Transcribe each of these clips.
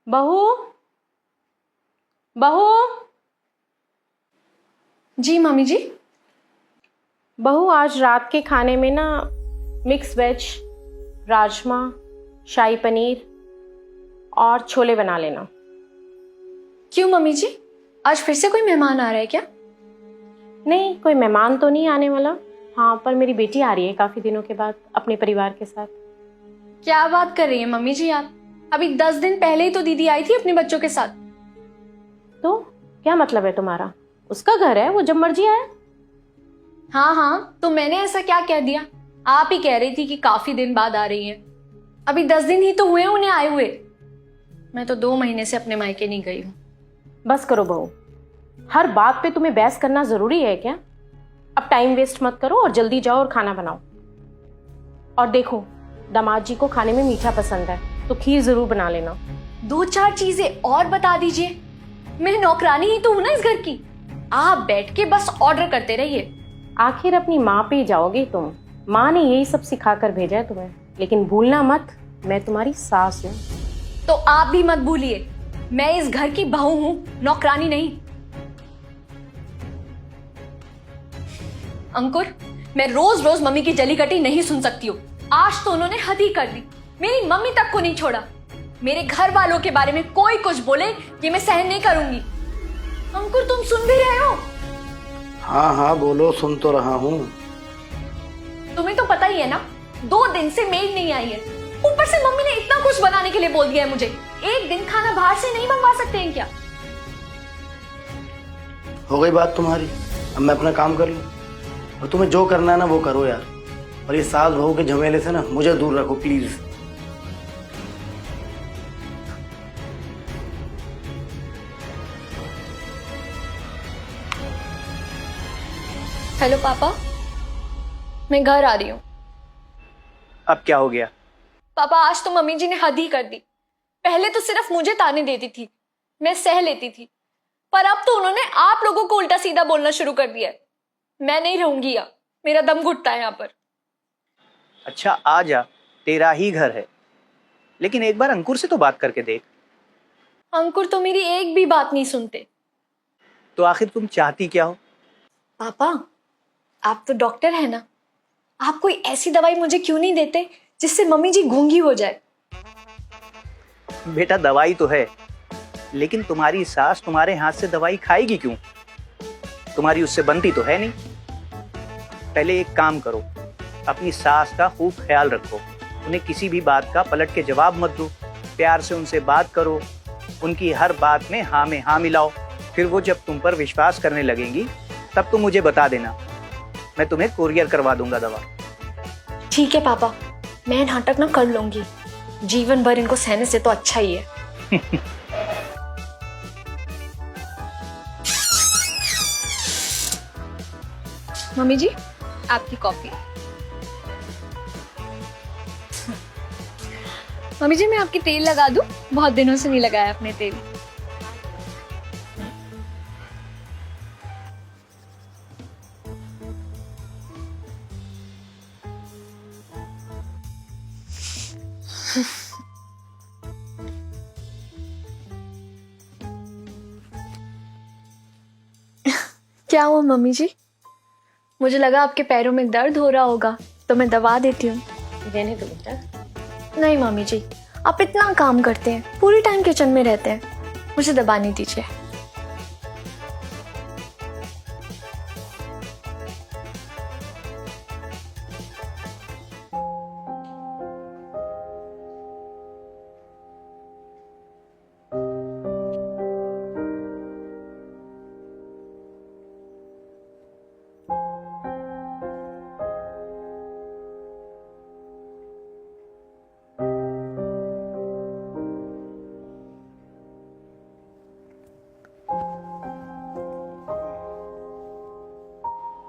बहू, बहू। जी मम्मी जी। बहू, आज रात के खाने में ना मिक्स वेज, राजमा, शाही पनीर और छोले बना लेना। क्यों मम्मी जी, आज फिर से कोई मेहमान आ रहा है क्या? नहीं, कोई मेहमान तो नहीं आने वाला। हाँ, पर मेरी बेटी आ रही है काफ़ी दिनों के बाद अपने परिवार के साथ। क्या बात कर रही है मम्मी जी आप? अभी 10 दिन पहले ही तो दीदी आई थी अपने बच्चों के साथ। तो क्या मतलब है तुम्हारा? उसका घर है, वो जब मर्जी आए। हाँ हाँ, तो मैंने ऐसा क्या कह दिया? आप ही कह रही थी कि काफी दिन बाद आ रही हैं। अभी 10 दिन ही तो हुए उन्हें आए हुए। मैं तो 2 महीने से अपने मायके नहीं गई हूँ। बस करो बहू, हर बात पे तुम्हें बहस करना जरूरी है क्या? अब टाइम वेस्ट मत करो और जल्दी जाओ और खाना बनाओ। और देखो, दामाद जी को खाने में मीठा पसंद है, तो खीर जरूर बना लेना। 2-4 चीजें और बता दीजिए। मैं नौकरानी ही तो हूं ना इस घर की। आप बैठ के बस ऑर्डर करते रहिए। आखिर अपनी माँ पे ही जाओगी तुम। माँ ने यही सब सिखा कर भेजा है तुम्हें, लेकिन भूलना मत, मैं तुम्हारी सास हूँ। तो आप भी मत भूलिए, मैं इस घर की बहू हूं, नौकरानी नहीं। अंकुर, मैं रोज रोज मम्मी की जली कटी नहीं सुन सकती हूँ। आज तो उन्होंने हद ही कर दी, मेरी मम्मी तक को नहीं छोड़ा। मेरे घर वालों के बारे में कोई कुछ बोले ये मैं सहन नहीं करूंगी। अंकुर, तुम सुन भी रहे हो? हाँ हाँ बोलो, सुन तो रहा हूँ। तुम्हें तो पता ही है ना, 2 दिन से मेड नहीं आई है। ऊपर से मम्मी ने इतना कुछ बनाने के लिए बोल दिया है मुझे। एक दिन खाना बाहर से नहीं मंगवा सकते हैं क्या? हो गई बात तुम्हारी, अब मैं अपना काम कर लूँ। और तुम्हें जो करना है ना वो करो यार। और ये सास बहू के झमेले से ना मुझे दूर रखो प्लीज। हेलो पापा, मैं घर आ रही हूँ। अब क्या हो गया? पापा, आज तो मम्मी जी ने हद ही कर दी। पहले तो सिर्फ मुझे ताने देती थी, मैं सह लेती थी, पर अब तो उन्होंने आप लोगों को उल्टा सीधा बोलना शुरू कर दिया है। मैं नहीं रहूंगी यहाँ, मेरा दम घुटता है यहाँ पर। अच्छा आ जा, तेरा ही घर है, लेकिन एक बार अंकुर से तो बात करके देख। अंकुर तो मेरी एक भी बात नहीं सुनते। तो आखिर तुम चाहती क्या हो? पापा, आप तो डॉक्टर है ना, आप कोई ऐसी दवाई मुझे क्यों नहीं देते जिससे मम्मी जी गूंगी हो जाए? बेटा दवाई तो है, लेकिन तुम्हारी सास तुम्हारे हाथ से दवाई खाएगी क्यों? तुम्हारी उससे बनती तो है नहीं। पहले एक काम करो, अपनी सास का खूब ख्याल रखो। उन्हें किसी भी बात का पलट के जवाब मत दो। प्यार से उनसे बात करो, उनकी हर बात में हाँ में हाँ मिलाओ। फिर वो जब तुम पर विश्वास करने लगेंगी तब तुम मुझे बता देना, मैं तुम्हें कोरियर करवा दूंगा दवा। ठीक है पापा, मैं नाटक ना कर लूंगी। जीवन भर इनको सहने से तो अच्छा ही है। मम्मी जी, आपकी कॉफी। मम्मी जी, मैं आपकी तेल लगा दूं? बहुत दिनों से नहीं लगाया आपने तेल। क्या हुआ मम्मी जी? मुझे लगा आपके पैरों में दर्द हो रहा होगा, तो मैं दबा देती हूँ। रहने दो बेटा। नहीं मम्मी जी, आप इतना काम करते हैं, पूरी टाइम किचन में रहते हैं, मुझे दबाने दीजिए।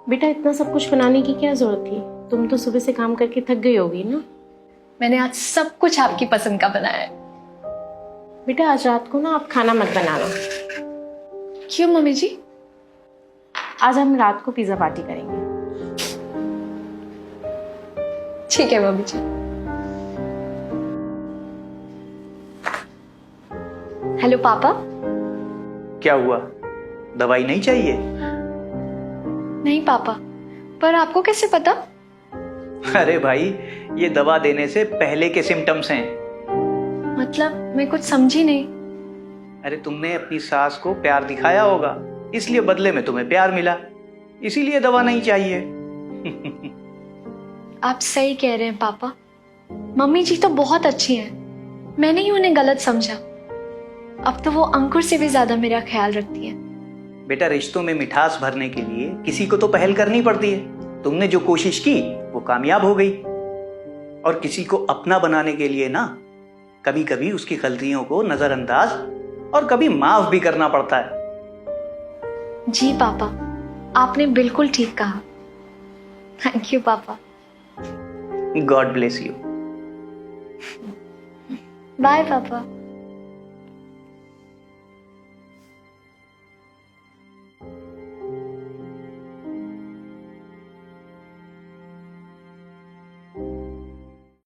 बेटा, इतना सब कुछ बनाने की क्या जरूरत थी? तुम तो सुबह से काम करके थक गई होगी ना। मैंने आज सब कुछ आपकी पसंद का बनाया है। बेटा, आज रात को ना आप खाना मत बनाना। क्यों मम्मी जी? आज हम रात को पिज्जा पार्टी करेंगे। ठीक है मम्मी जी। हेलो पापा। क्या हुआ, दवाई नहीं चाहिए? नहीं पापा, पर आपको कैसे पता? अरे भाई, ये दवा देने से पहले के सिम्टम्स हैं। मतलब मैं कुछ समझी नहीं। अरे तुमने अपनी सास को प्यार दिखाया होगा, इसलिए बदले में तुम्हें प्यार मिला, इसीलिए दवा नहीं चाहिए। आप सही कह रहे हैं पापा। मम्मी जी तो बहुत अच्छी हैं, मैंने ही उन्हें गलत समझा। अब तो वो अंकुर से भी ज्यादा मेरा ख्याल रखती है। बेटा, रिश्तों में मिठास भरने के लिए किसी को तो पहल करनी पड़ती है। तुमने जो कोशिश की वो कामयाब हो गई। और किसी को अपना बनाने के लिए ना, कभी कभी उसकी गलतियों को नजरअंदाज और कभी माफ भी करना पड़ता है। जी पापा, आपने बिल्कुल ठीक कहा। थैंक यू पापा। God bless you. बाय पापा।